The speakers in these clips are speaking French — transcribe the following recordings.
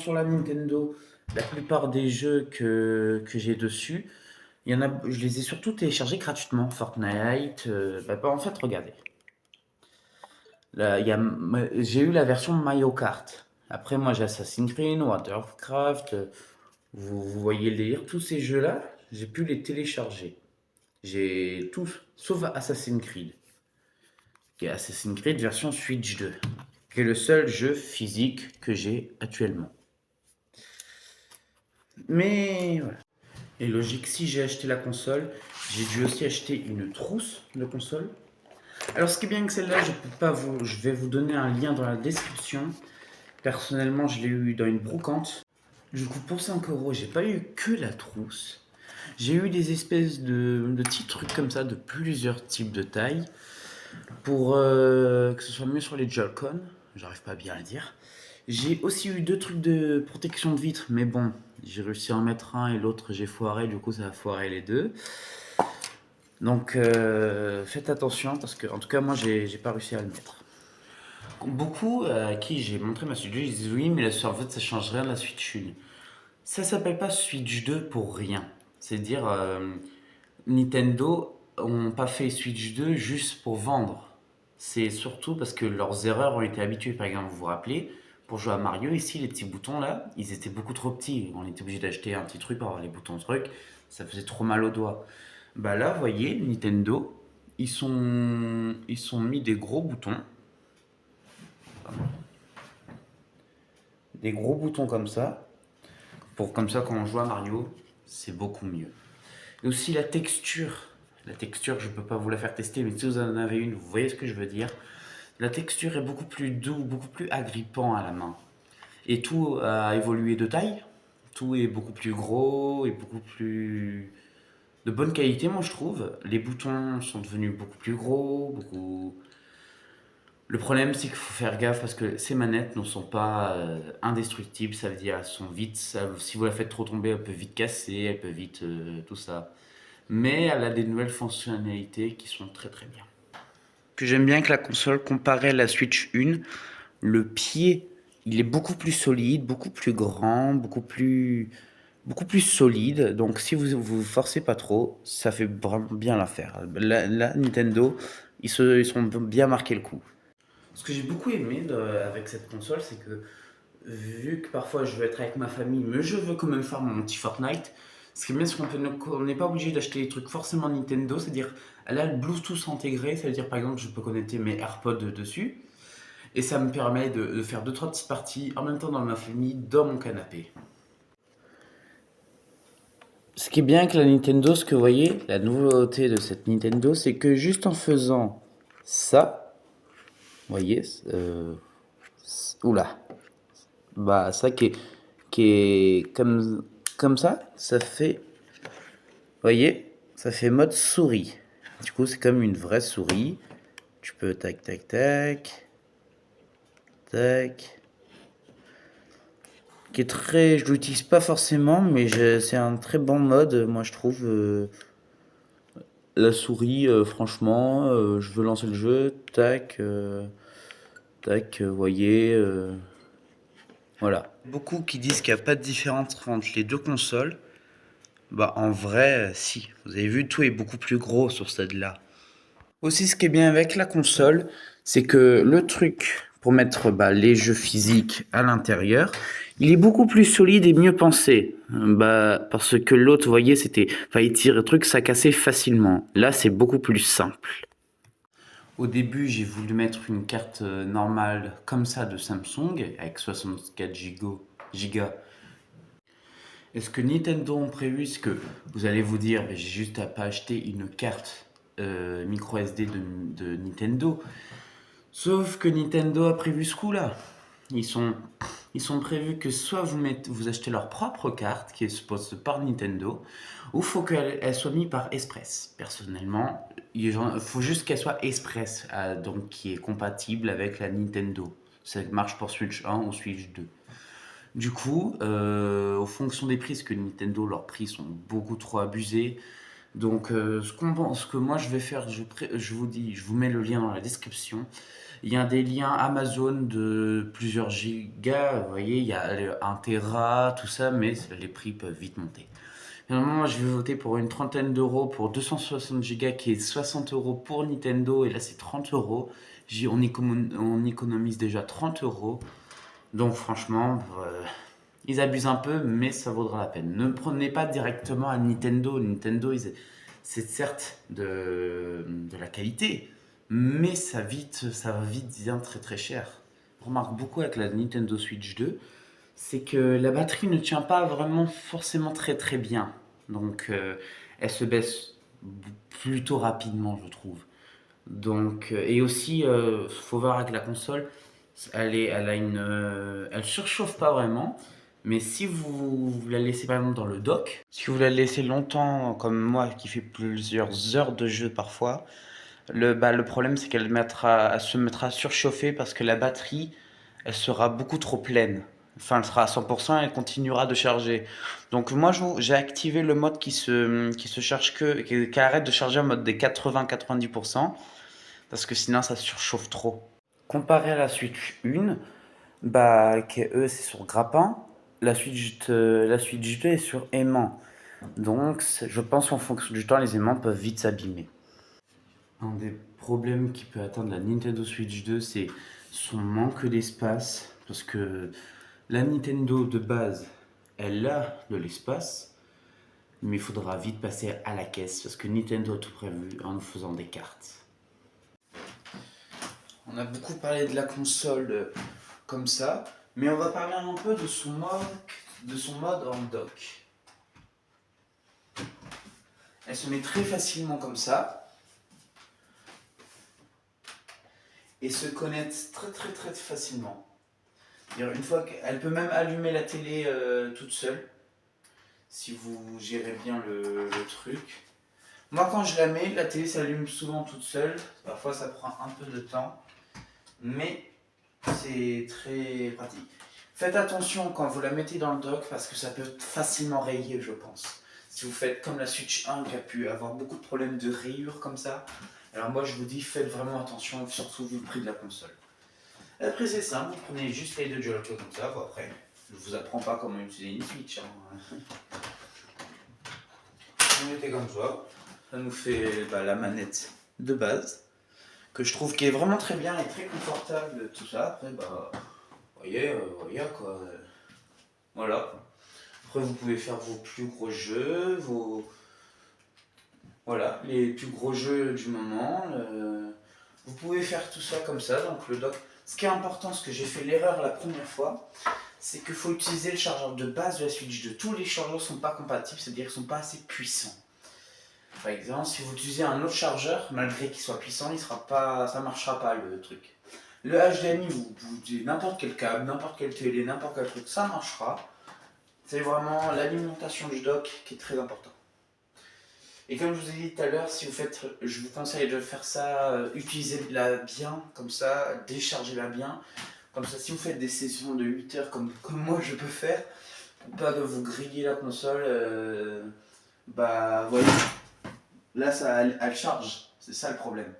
sur la Nintendo, la plupart des jeux que j'ai dessus, il y en a, je les ai surtout téléchargés gratuitement. Fortnite, en fait, regardez. Là, j'ai eu la version Mario Kart. Après, moi, j'ai Assassin's Creed, Warcraft. Vous voyez le délire. Tous ces jeux-là, j'ai pu les télécharger. J'ai tous, sauf Assassin's Creed. Qui est Assassin's Creed version Switch 2. Qui est le seul jeu physique que j'ai actuellement. Mais voilà. Et logique, si j'ai acheté la console, j'ai dû aussi acheter une trousse de console. Alors, ce qui est bien que celle-là, je vais vous donner un lien dans la description. Personnellement, je l'ai eu dans une brocante. Du coup, pour 5 euros, j'ai pas eu que la trousse. J'ai eu des espèces de petits trucs comme ça, de plusieurs types de tailles, pour que ce soit mieux sur les Joy-Con. J'arrive pas bien à le dire. J'ai aussi eu 2 trucs de protection de vitre, mais bon, j'ai réussi à en mettre un et l'autre j'ai foiré, du coup ça a foiré les deux. Donc faites attention parce que, en tout cas, moi j'ai pas réussi à le mettre. Beaucoup à qui j'ai montré ma Switch 2, ils disent oui, mais en fait ça change rien de la Switch 1. Ça s'appelle pas Switch 2 pour rien. C'est-à-dire, Nintendo ont pas fait Switch 2 juste pour vendre. C'est surtout parce que leurs erreurs ont été habituées. Par exemple, vous vous rappelez, pour jouer à Mario, ici, les petits boutons là, ils étaient beaucoup trop petits. On était obligé d'acheter un petit truc pour avoir les boutons trucs. Ça faisait trop mal aux doigts. Bah là, vous voyez, Nintendo, ils sont mis des gros boutons. Des gros boutons comme ça. Pour comme ça, quand on joue à Mario, c'est beaucoup mieux. Et aussi la texture. La texture, je ne peux pas vous la faire tester, mais si vous en avez une, vous voyez ce que je veux dire. La texture est beaucoup plus doux, beaucoup plus agrippant à la main. Et tout a évolué de taille. Tout est beaucoup plus gros et beaucoup plus de bonne qualité, moi je trouve. Les boutons sont devenus beaucoup plus gros, beaucoup. Le problème, c'est qu'il faut faire gaffe parce que ces manettes ne sont pas indestructibles. Ça veut dire elles sont vite. Si vous la faites trop tomber, elle peut vite casser, elle peut vite tout ça. Mais elle a des nouvelles fonctionnalités qui sont très très bien. Que j'aime bien que la console, comparée à la Switch 1, le pied, il est beaucoup plus solide, beaucoup plus grand, beaucoup plus solide. Donc si vous forcez pas trop, ça fait vraiment bien l'affaire. La Nintendo, ils sont bien marqués le coup. Ce que j'ai beaucoup aimé avec cette console, c'est que vu que parfois je veux être avec ma famille, mais je veux quand même faire mon petit Fortnite, ce qui est bien, c'est qu'on n'est pas obligé d'acheter des trucs forcément Nintendo, c'est-à-dire elle a le Bluetooth intégré, ça veut dire par exemple je peux connecter mes AirPods dessus, et ça me permet de faire 2-3 petites parties en même temps dans ma famille, dans mon canapé. Ce qui est bien avec la Nintendo, ce que vous voyez, la nouveauté de cette Nintendo, c'est que juste en faisant ça, vous voyez, oula, bah ça qui est comme ça fait, vous voyez, ça fait mode souris. Du coup, c'est comme une vraie souris. Tu peux tac tac tac tac. Qui est très, je l'utilise pas forcément, mais c'est un très bon mode, moi je trouve. La souris, franchement, je veux lancer le jeu, tac, tac, vous voyez, voilà. Beaucoup qui disent qu'il n'y a pas de différence entre les deux consoles. Bah en vrai, si. Vous avez vu, tout est beaucoup plus gros sur celle-là. Aussi, ce qui est bien avec la console, c'est que le truc pour mettre les jeux physiques à l'intérieur, il est beaucoup plus solide et mieux pensé. Parce que l'autre, vous voyez, fallait tirer le truc, ça cassait facilement. Là, c'est beaucoup plus simple. Au début, j'ai voulu mettre une carte normale comme ça de Samsung avec 64 gigas. Et ce que Nintendo ont prévu, c'est que vous allez vous dire, j'ai juste à pas acheter une carte micro SD de Nintendo. Sauf que Nintendo a prévu ce coup-là. Ils sont prévus que soit vous achetez leur propre carte qui est supposée par Nintendo, ou faut qu'elle soit mise par Express. Personnellement, il faut juste qu'elle soit Express, donc qui est compatible avec la Nintendo. Ça marche pour Switch 1 ou Switch 2. Du coup, en fonction des prix, parce que Nintendo, leurs prix sont beaucoup trop abusés. Donc, ce que moi je vais faire, je vous dis, je vous mets le lien dans la description. Il y a des liens Amazon de plusieurs gigas, vous voyez, il y a le 1 Tera, tout ça, mais les prix peuvent vite monter. Finalement, moi, je vais voter pour une trentaine d'euros pour 260 gigas qui est 60 euros pour Nintendo, et là c'est 30 euros. On économise déjà 30 euros. Donc franchement, ils abusent un peu, mais ça vaudra la peine. Ne prenez pas directement à Nintendo. C'est certes de la qualité, mais ça va vite bien très très cher. Je remarque beaucoup avec la Nintendo Switch 2, c'est que la batterie ne tient pas vraiment forcément très très bien. Donc elle se baisse plutôt rapidement, je trouve. Donc, et aussi, faut voir avec la console, elle surchauffe pas vraiment, mais si vous la laissez par exemple dans le dock, si vous la laissez longtemps, comme moi qui fait plusieurs heures de jeu parfois, le problème c'est elle se mettra à surchauffer parce que la batterie, elle sera beaucoup trop pleine. Enfin, elle sera à 100% et elle continuera de charger. Donc moi, j'ai activé le mode qui se charge qui arrête de charger en mode des 80-90%, parce que sinon ça surchauffe trop. Comparé à la Switch 1, bah, qui eux c'est sur grappin, la Switch 2 est sur aimant. Donc je pense qu'en fonction du temps, les aimants peuvent vite s'abîmer. Un des problèmes qui peut atteindre la Nintendo Switch 2, c'est son manque d'espace, parce que la Nintendo de base, elle a de l'espace, mais il faudra vite passer à la caisse, parce que Nintendo a tout prévu en nous faisant des cartes. On a beaucoup parlé de la console comme ça, mais on va parler un peu de son mode en dock. Elle se met très facilement comme ça et se connecte très très très facilement. Une fois qu'elle peut même allumer la télé toute seule, si vous gérez bien le truc. Moi quand je la mets, la télé s'allume souvent toute seule. Parfois ça prend un peu de temps, mais c'est très pratique. Faites attention quand vous la mettez dans le dock parce que ça peut facilement rayer, je pense. Si vous faites comme la Switch 1 qui a pu avoir beaucoup de problèmes de rayures comme ça, alors moi je vous dis faites vraiment attention, surtout vu le prix de la console. Après c'est simple, vous prenez juste les deux Joy-Con comme ça, bon, après je vous apprends pas comment utiliser une Switch. Vous mettez comme ça nous fait la manette de base, que je trouve qui est vraiment très bien et très confortable, tout ça. Après voyez quoi. Voilà. Après, vous pouvez faire vos plus gros jeux, voilà, les plus gros jeux du moment. Vous pouvez faire tout ça comme ça. Donc le dock. Ce qui est important, ce que j'ai fait l'erreur la première fois, c'est qu'il faut utiliser le chargeur de base de la Switch 2. Tous les chargeurs ne sont pas compatibles, c'est-à-dire qu'ils ne sont pas assez puissants. Par exemple, si vous utilisez un autre chargeur, malgré qu'il soit puissant, ça ne marchera pas le truc. Le HDMI, vous utilisez n'importe quel câble, n'importe quelle télé, n'importe quel truc, ça marchera. C'est vraiment l'alimentation du dock qui est très important. Et comme je vous ai dit tout à l'heure, je vous conseille de faire ça, utilisez-la bien, comme ça, déchargez-la bien. Comme ça, si vous faites des sessions de 8 heures comme moi je peux faire, pour pas que vous grillez la console, voyez, là elle charge, c'est ça le problème.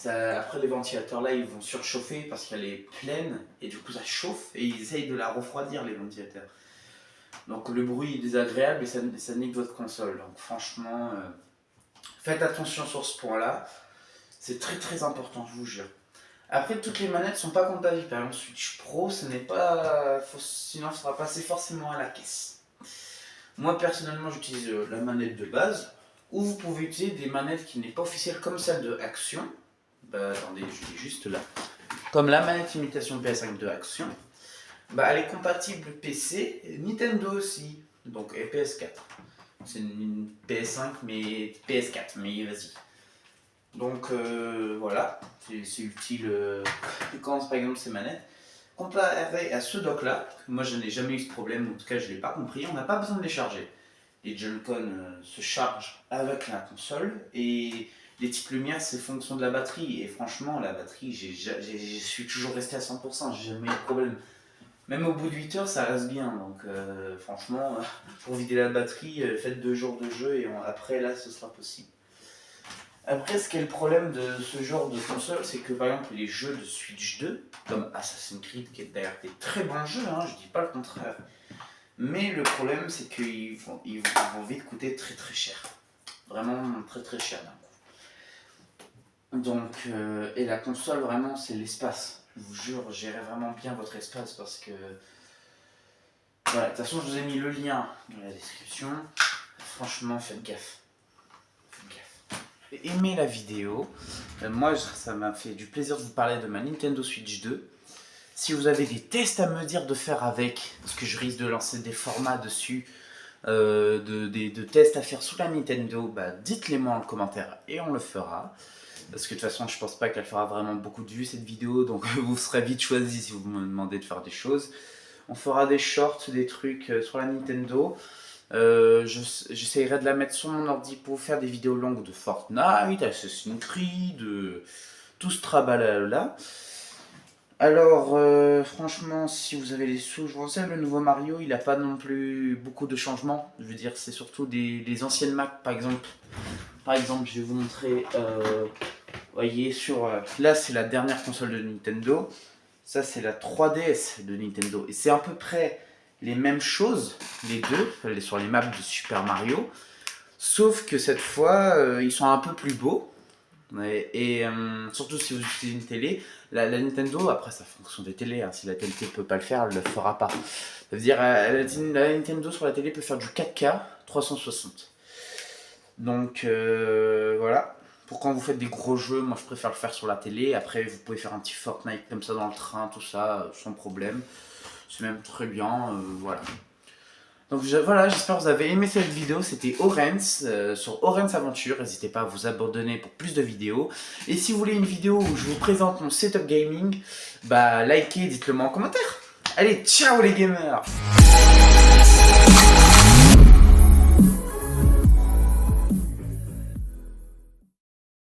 Après les ventilateurs là ils vont surchauffer parce qu'elle est pleine et du coup ça chauffe et ils essayent de la refroidir les ventilateurs. Donc le bruit est désagréable et ça nique votre console. Donc franchement, faites attention sur ce point-là. C'est très très important, je vous jure. Après, toutes les manettes ne sont pas compatibles. Par exemple, Switch Pro, ce n'est pas. Sinon, ça sera passé forcément à la caisse. Moi, personnellement, j'utilise la manette de base. Ou vous pouvez utiliser des manettes qui n'est pas officielles comme celle de Action. Attendez, je l'ai juste là. Comme la manette imitation PS5 de Action. Elle est compatible PC, Nintendo aussi, donc et PS4. C'est une PS5 mais PS4, mais vas-y. Donc voilà, c'est utile quand par exemple ces manettes. Comparé à ce dock là, moi je n'ai jamais eu ce problème, en tout cas je ne l'ai pas compris, on n'a pas besoin de les charger. Les Joy-Con se chargent avec la console et les petites lumières c'est fonction de la batterie. Et franchement, la batterie, je suis toujours resté à 100%, j'ai jamais eu de problème. Même au bout de 8 heures, ça reste bien. Donc, franchement, pour vider la batterie, faites 2 jours de jeu et après, là, ce sera possible. Après, ce qui est le problème de ce genre de console, c'est que par exemple les jeux de Switch 2, comme Assassin's Creed, qui est d'ailleurs des très bons jeux, hein, je dis pas le contraire. Mais le problème, c'est qu'ils vont vite coûter très très cher. Vraiment très très cher d'un coup. Donc, et la console, vraiment, c'est l'espace. Je vous jure, gérez vraiment bien votre espace parce que. Voilà, de toute façon, je vous ai mis le lien dans la description. Franchement, faites gaffe. Aimez la vidéo. Moi, ça m'a fait du plaisir de vous parler de ma Nintendo Switch 2. Si vous avez des tests à me dire de faire avec, parce que je risque de lancer des formats dessus, de tests à faire sous la Nintendo, bah, dites-les moi en commentaire et on le fera. Parce que de toute façon, je pense pas qu'elle fera vraiment beaucoup de vues cette vidéo, donc vous serez vite choisi si vous me demandez de faire des choses. On fera des shorts, des trucs sur la Nintendo. J'essayerai de la mettre sur mon ordi pour faire des vidéos longues de Fortnite, Assassin's Creed, tout ce trabala. Alors, franchement, si vous avez les sous, je vous conseille le nouveau Mario, il n'a pas non plus beaucoup de changements. Je veux dire, c'est surtout des anciennes Mac, par exemple. Par exemple, je vais vous montrer, voyez, là, c'est la dernière console de Nintendo. Ça, c'est la 3DS de Nintendo. Et c'est à peu près les mêmes choses, les deux, sur les maps de Super Mario. Sauf que cette fois, ils sont un peu plus beaux. Et surtout si vous utilisez une télé, la Nintendo, après ça fonction des télés, hein, si la télé ne peut pas le faire, elle ne le fera pas. Ça veut dire la Nintendo sur la télé peut faire du 4K 360. Donc voilà. Pour quand vous faites des gros jeux, moi je préfère le faire sur la télé. Après vous pouvez faire un petit Fortnite comme ça dans le train, tout ça, sans problème. C'est même très bien, voilà. Donc voilà, j'espère que vous avez aimé cette vidéo, c'était Orenz, sur Orenz Aventure, n'hésitez pas à vous abonner pour plus de vidéos. Et si vous voulez une vidéo où je vous présente mon setup gaming, bah likez, dites-le moi en commentaire. Allez, ciao les gamers!